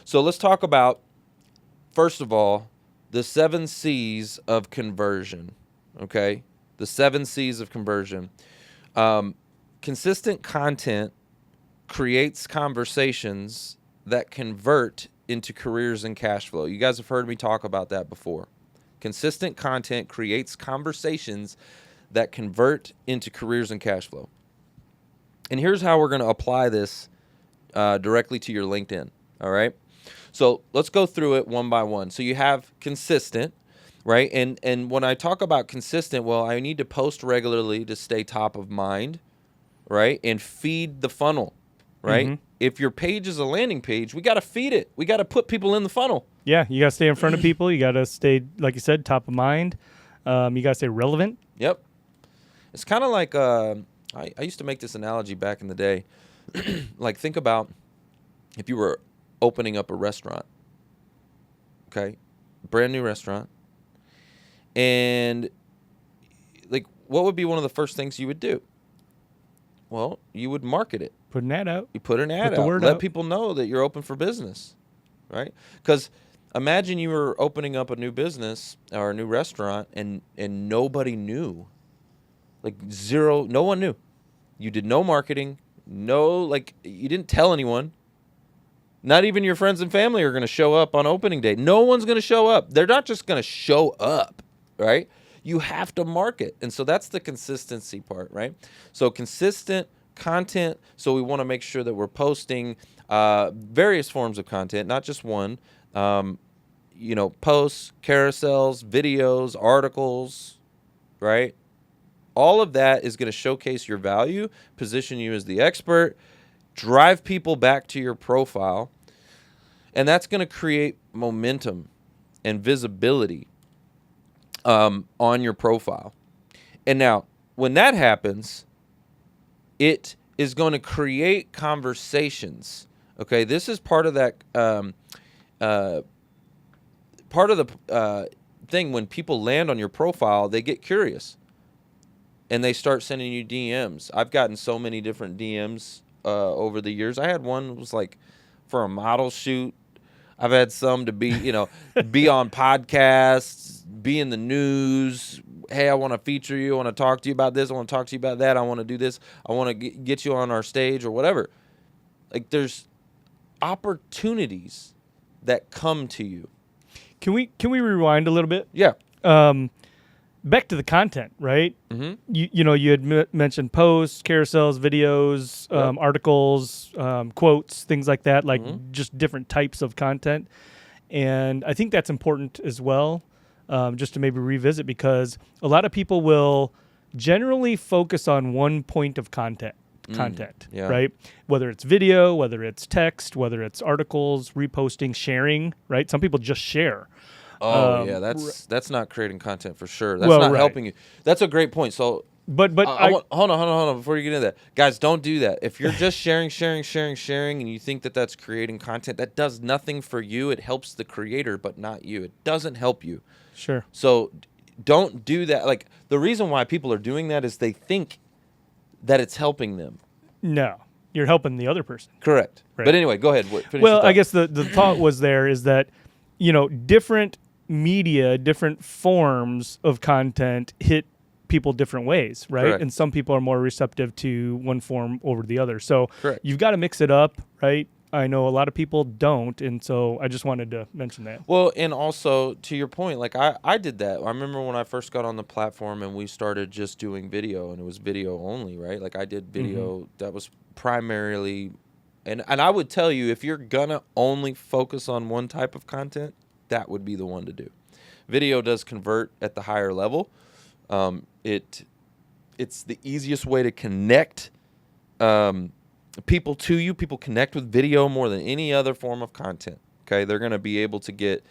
So let's talk about, first of all, the 7 C's of conversion. Okay? The 7 C's of conversion. Consistent content creates conversations that convert into careers and cash flow. You guys have heard me talk about that before. Consistent content creates conversations that convert into careers and cash flow. And here's how we're going to apply this directly to your LinkedIn. All right. So let's go through it one by one. So you have consistent, right? And when I talk about consistent, well, I need to post regularly to stay top of mind, right? And feed the funnel, right? Mm-hmm. If your page is a landing page, we got to feed it. We got to put people in the funnel. Yeah, you got to stay in front of people. You got to stay, like you said, top of mind. You got to stay relevant. Yep. It's kind of like I used to make this analogy back in the day. Like, think about if you were opening up a restaurant, okay? Brand new restaurant. And, like, what would be one of the first things you would do? Well, you would market it. Put an ad out. You put an ad Put the out. word Let out. people know that you're open for business, right? Because imagine you were opening up a new business or a new restaurant and nobody knew. Like zero, no one knew. You did no marketing, you didn't tell anyone. Not even your friends and family are going to show up on opening day. No one's going to show up. They're not just going to show up, right? You have to market. And so that's the consistency part, right? So consistent content. So we want to make sure that we're posting various forms of content, not just one. Posts, carousels, videos, articles, right? All of that is going to showcase your value, position you as the expert, drive people back to your profile, and that's going to create momentum and visibility on your profile. And now, when that happens, it is going to create conversations. Okay, this is part of that thing. When people land on your profile, they get curious. And they start sending you DMs. I've gotten so many different DMs over the years. I had one that was like for a model shoot. I've had some to be, be on podcasts, be in the news. Hey, I want to feature you. I want to talk to you about this. I want to talk to you about that. I want to do this. I want to get you on our stage or whatever. Like, there's opportunities that come to you. Can we rewind a little bit? Yeah. Back to the content, right? Mm-hmm. You had mentioned posts, carousels, videos, Yep. articles, quotes, things like that, like Mm-hmm. just different types of content. And I think that's important as well, just to maybe revisit, because a lot of people will generally focus on one point of content, yeah. right? Whether it's video, whether it's text, whether it's articles, reposting, sharing, right? Some people just share. Oh, yeah, that's not creating content for sure. That's Well, not right. helping you. That's a great point. So, But hold on before you get into that. Guys, don't do that. If you're just sharing, and you think that that's creating content, that does nothing for you. It helps the creator, but not you. It doesn't help you. Sure. So, don't do that. Like, the reason why people are doing that is they think that it's helping them. No, you're helping the other person. Correct. Right. But anyway, go ahead. Finish Well, your I thought. guess the thought was there is that, different media, different forms of content hit people different ways, right? Correct. And some people are more receptive to one form over the other. So Correct. you've got to mix it up, right? I know a lot of people don't, and so I just wanted to mention that. Well, and also to your point, like I did that. I remember when I first got on the platform and we started just doing video, and it was video only, right? Like I did video that was primarily, and I would tell you, if you're gonna only focus on one type of content, that would be the one to do. Video does convert at the higher level. It's the easiest way to connect people to you. People connect with video more than any other form of content. Okay, they're going to be able to get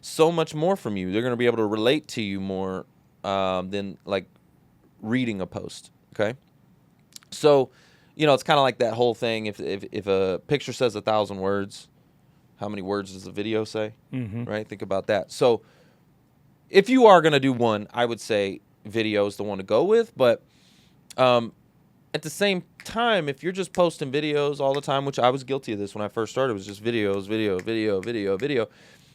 so much more from you. They're going to be able to relate to you more than like reading a post. Okay, so it's kind of like that whole thing. If a picture says 1,000 words, how many words does the video say? Mm-hmm. Right? Think about that. So if you are going to do one, I would say video is the one to go with. But at the same time, if you're just posting videos all the time, which I was guilty of this when I first started, it was just videos, video,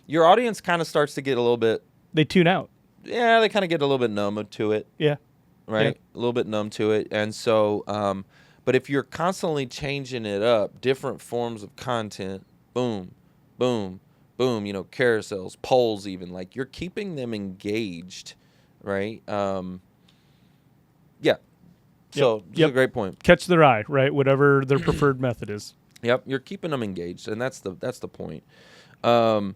your audience kind of starts to get a little bit, They tune out. yeah, they kind of get a little bit numb to it, Yeah. right? Yeah. A little bit numb to it. And so, but if you're constantly changing it up, different forms of content, boom, boom, boom, carousels, polls, even, like, you're keeping them engaged, right? Yeah. So this is a great point. Catch their eye, right? Whatever their preferred method is. Yep, you're keeping them engaged, and that's the point. So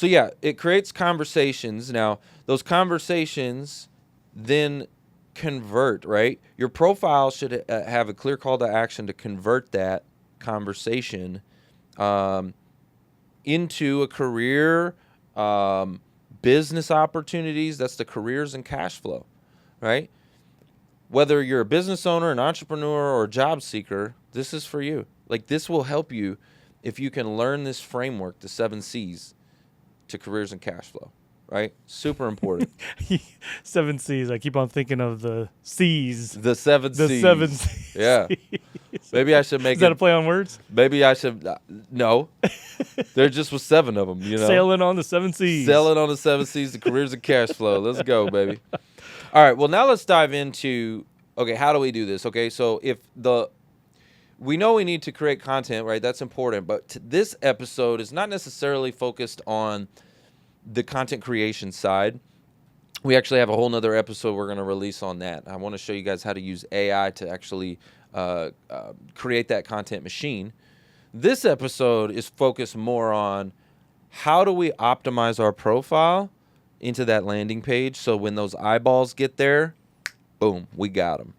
yeah, it creates conversations. Now, those conversations then convert, right? Your profile should have a clear call to action to convert that conversation into a career, business opportunities. That's the careers and cash flow, right? Whether you're a business owner, an entrepreneur, or a job seeker, this is for you. Like, this will help you if you can learn this framework, the 7 C's to careers and cash flow, right? Super important. 7 C's. I keep on thinking of the C's. The 7 The C's. 7 C's. Yeah. Maybe I should make Is that a play on words? Maybe I should. No. There just was 7 of them, Sailing on the 7 C's. Sailing on the 7 C's to careers and cash flow. Let's go, baby. All right. Well, now let's dive into, okay, how do we do this? Okay. So we know we need to create content, right? That's important. But this episode is not necessarily focused on the content creation side. We actually have a whole nother episode we're going to release on that. I want to show you guys how to use AI to actually create that content machine. This episode is focused more on how do we optimize our profile into that landing page so when those eyeballs get there, boom, we got them,